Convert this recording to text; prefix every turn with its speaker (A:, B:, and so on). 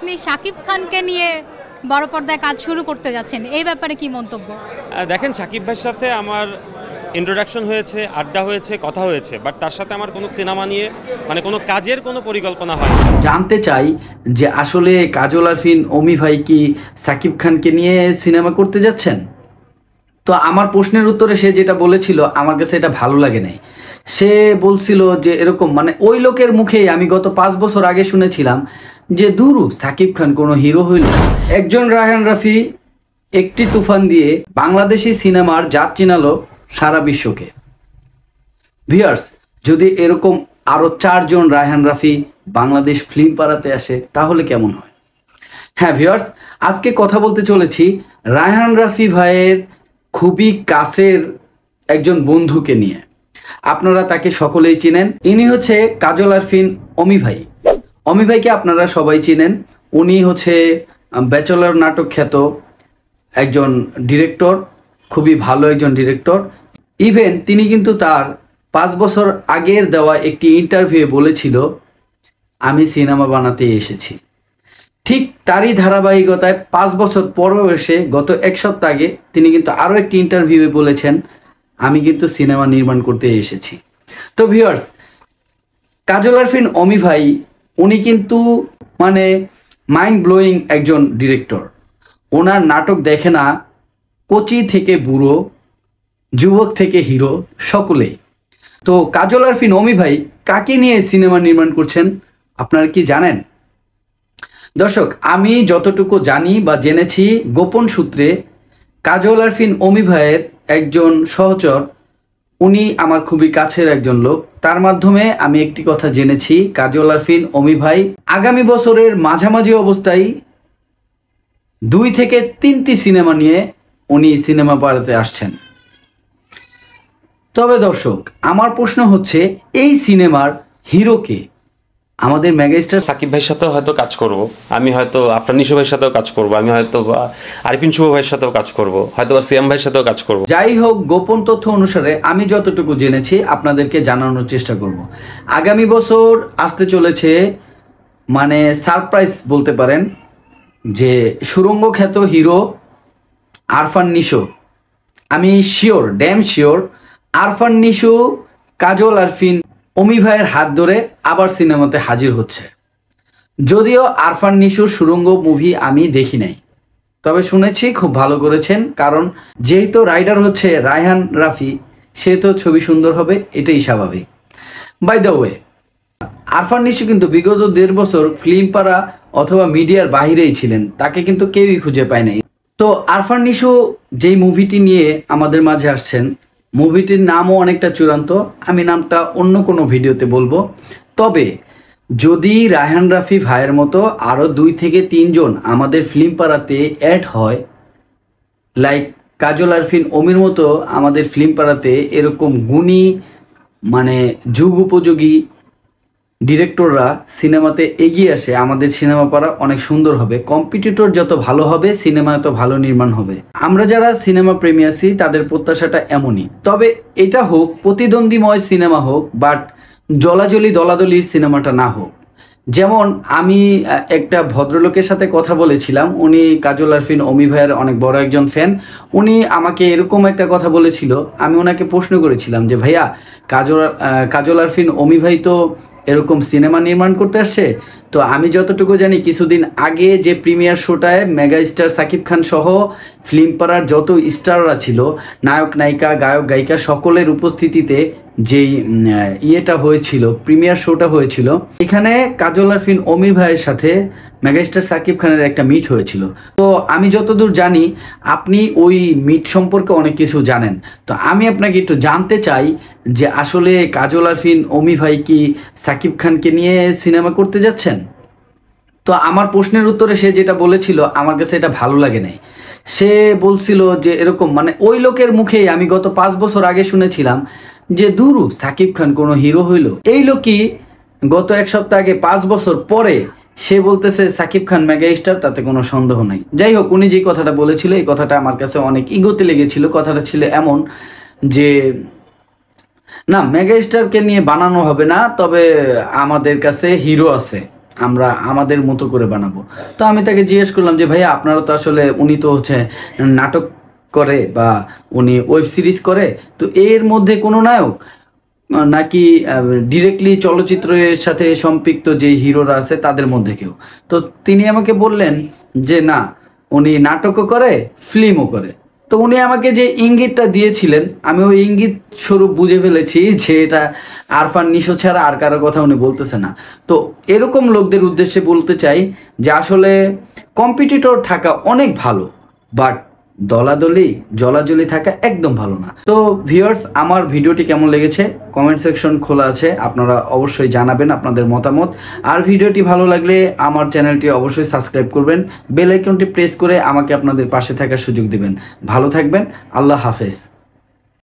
A: আপনি শাকিব খানকে নিয়ে বড় পর্দায় কাজ শুরু করতে যাচ্ছেন, এই ব্যাপারে কি মন্তব্য?
B: দেখেন, শাকিব ভাইয়ের সাথে আমার ইন্ট্রোডাকশন হয়েছে, আড্ডা হয়েছে, কথা হয়েছে, বাট তার সাথে আমার কোনো সিনেমা নিয়ে কোনো কাজের কোনো পরিকল্পনা হয় না।
C: জানতে চাই যে আসলে কাজল আরফিন অমি ভাই কি শাকিব খানকে নিয়ে সিনেমা করতে যাচ্ছেন। তো আমার প্রশ্নের উত্তরে সে যেটা বলেছিল আমার কাছে এটা ভালো লাগে নাই। সে বলছিল যে এরকম ওই লোকের মুখেই আমি গত 5 বছর আগে শুনেছিলাম যে দুরু সাকিব খান কোনো হিরো হইল। একজন রায়হান রাফি একটি তুফান দিয়ে বাংলাদেশি সিনেমার জাত চিনালো সারা বিশ্বকে। ভিউয়ার্স, যদি এরকম আরো 4 জন রায়হান রাফি বাংলাদেশ ফিল্ম পাড়াতে আসে তাহলে কেমন হয়? হ্যাঁ ভিউয়ার্স, আজকে কথা বলতে চলেছি রায়হান রাফি ভাইয়ের খুবই কাছের একজন বন্ধুকে নিয়ে। আপনারা তাকে সকলেই চিনেন। ইনি হচ্ছে কাজল আরফিন অমি ভাই। অমি ভাইকে আপনারা সবাই চিনেন। উনি হচ্ছে ব্যাচেলর নাটক খ্যাত একজন ডিরেক্টর, খুবই ভালো একজন ডিরেক্টর। ইভেন তিনি কিন্তু তার 5 বছর আগের দেওয়া একটি ইন্টারভিউয়ে বলেছিল আমি সিনেমা বানাতে এসেছি। ঠিক তারই ধারাবাহিকতায় 5 বছর পরেও এসে গত 1 সপ্তাহ আগে তিনি কিন্তু আরও একটি ইন্টারভিউয়ে বলেছেন আমি কিন্তু সিনেমা নির্মাণ করতে এসেছি। তো ভিউয়ার্স, কাজল আরফিন অমি ভাই উনি কিন্তু মাইন্ড ব্লোয়িং একজন ডিরেক্টর। ওনার নাটক দেখে না কচি থেকে বুড়ো, যুবক থেকে হিরো, সকলেই। তো কাজল আরফিন অমি ভাই কাকে নিয়ে সিনেমা নির্মাণ করছেন আপনারা কি জানেন? দর্শক, আমি যতটুকু জানি বা জেনেছি গোপন সূত্রে কাজল আরফিন অমি ভাইয়ের একজন সহচর, উনি আমার খুবই কাছের একজন লোক। তার মাধ্যমে আমি একটি কথা জেনেছি, কাজল আরফিন অমি ভাই আগামী বছরের মাঝামাঝি অবস্থায় 2 থেকে 3টি সিনেমা নিয়ে উনি সিনেমা পাড়াতে আসছেন। তবে দর্শক, আমার প্রশ্ন হচ্ছে এই সিনেমার হিরোকে? আমাদের মেগাস্টার
B: সাকিব ভাইয়ের সাথেও হয়তো কাজ করব, আমি হয়তো আফরান নিশো ভাইয়ের সাথেও কাজ করব, আমি হয়তো আরিফিন শুভ ভাইয়ের সাথেও কাজ করব, হয়তো সিয়াম ভাইয়ের সাথেও কাজ করব।
C: যাই হোক, গোপন তথ্য অনুসারে আমি যতটুকু জেনেছি আপনাদেরকে জানানোর চেষ্টা করব। আগামী বছর আসতে চলেছে সারপ্রাইজ বলতে পারেন, যে সুরঙ্গ খ্যাত হিরো আরফান নিশো, আমি sure, damn sure, Arfan Nisho Kajal Arefin Ome ভাইয়ের হাত ধরে আবার সিনেমাতে হাজির হচ্ছে। যদিও আরফান নিশোর সুরঙ্গ মুভি আমি দেখি নাই, তবে শুনেছি খুব ভালো করেছেন। কারণ যেহেতু রাইডার হচ্ছে রায়হান রাফি, সেহেতু ছবি সুন্দর হবে, এটাই স্বাভাবিক। By the way, Arfan Nisho কিন্তু বিগত 1.5 বছর ফিল্ম পাড়া অথবা মিডিয়ার বাহিরেই ছিলেন, তাকে কিন্তু কেউই খুঁজে পায় নাই। তো আরফান নিশো যেই মুভিটি নিয়ে আমাদের মাঝে আসছেন, মুভিটির নামও অনেকটা চূড়ান্ত, আমি নামটা অন্য কোনো ভিডিওতে বলবো। তবে যদি রায়হান রাফি ভাইয়ের মতো আরও 2 থেকে 3 জন আমাদের ফিল্ম পাড়াতে অ্যাড হয়, লাইক কাজল আরফিন অমির মতো আমাদের ফিল্ম পাড়াতে এরকম গুণী যুগ উপযোগী ডিরেক্টররা সিনেমাতে এগিয়ে আসে, আমাদের সিনেমা পাড়া অনেক সুন্দর হবে। কম্পিটিটর যত ভালো হবে সিনেমা তত ভালো নির্মাণ হবে। আমরা যারা সিনেমা প্রেমী আছি তাদের প্রত্যাশাটা এমনই। তবে এটা হোক প্রতিদ্বন্দ্বীময় সিনেমা হোক, বাট জলাজলি দলাদলির সিনেমাটা না হোক। যেমন আমি একটা ভদ্রলোকের সাথে কথা বলেছিলাম, উনি কাজল আরফিন অমি ভাইয়ের অনেক বড় একজন ফ্যান। উনি আমাকে এরকম একটা কথা বলেছিল, আমি ওনাকে প্রশ্ন করেছিলাম যে ভাইয়া, কাজল আরফিন অমি ভাই তো এরকম সিনেমা নির্মাণ করতে আসছে, তো আমি যতটুকু জানি কিছুদিন আগে যে প্রিমিয়ার শোটায় মেগাস্টার সাকিব খান সহ ফিল্ম পাড়ার যত স্টাররা ছিল, নায়ক নায়িকা গায়ক গায়িকা, সকলের উপস্থিতিতে যেই ইয়েটা হয়েছিল, প্রিমিয়ার শোটা হয়েছিল, এখানে কাজল আরফিন অমি ভাইয়ের সাথে মেগাস্টার সাকিব খানের একটা মিট হয়েছিল। তো আমি যতদূর জানি আপনি ওই মিট সম্পর্কে অনেক কিছু জানেন। তো আমি আপনাকে একটু জানতে চাই যে আসলে কাজল আরফিন অমি ভাই কি সাকিব খানকে নিয়ে সিনেমা করতে যাচ্ছেন? তো আমার প্রশ্নের উত্তরে সে যেটা বলেছিল আমার কাছে এটা ভালো লাগে নাই। সে বলছিল যে এরকম ওই লোকের মুখেই আমি গত 5 বছর আগে শুনেছিলাম যে দুরু সাকিব খান কোনো হিরো হইল। এই লোকই গত 1 সপ্তাহ আগে 5 বছর পরে সে বলতেছে সাকিব খান মেগা স্টার, তাতে কোনো সন্দেহ নাই। যাই হোক, উনি যে কথাটা বলেছিল এই কথাটা আমার কাছে অনেক ইগোতে লেগেছিল। কথাটা ছিল এমন যে না, মেগা স্টারকে নিয়ে বানানো হবে না, তবে আমাদের কাছে হিরো আছে। আমরা আমাদের মতো করে বানাবো। তো আমি তাকে জিজ্ঞেস করলাম যে ভাইয়া আপনারা তো আসলে, উনি তো হচ্ছে নাটক করে বা উনি ওয়েব সিরিজ করে, তো এর মধ্যে কোনো নায়ক নাকি ডিরেক্টলি চলচ্চিত্রের সাথে সম্পৃক্ত যে হিরোরা আছে তাদের মধ্যে কেউ? তো তিনি আমাকে বললেন যে না, উনি নাটকও করে ফিল্মও করে। তো উনি আমাকে যে ইঙ্গিতটা দিয়েছিলেন আমি ওই ইঙ্গিত স্বরূপ বুঝে ফেলেছি যে এটা আরফান নিশো ছাড়া আর কারোর কথা উনি বলতেছে না। তো এরকম লোকদের উদ্দেশ্যে বলতে চাই যে আসলে কম্পিটিটর থাকা অনেক ভালো, বাট দলাদলি জলাজলি থাকা একদম ভালো না। তো ভিউয়ার্স, আমার ভিডিওটি কেমন লেগেছে কমেন্ট সেকশন খোলা আছে, আপনারা অবশ্যই জানাবেন আপনাদের মতামত। আর ভিডিওটি ভালো লাগলে আমার চ্যানেলটি অবশ্যই সাবস্ক্রাইব করবেন, বেল আইকনটি প্রেস করে আমাকে আপনাদের পাশে থাকার সুযোগ দিবেন। ভালো থাকবেন, আল্লাহ হাফেজ।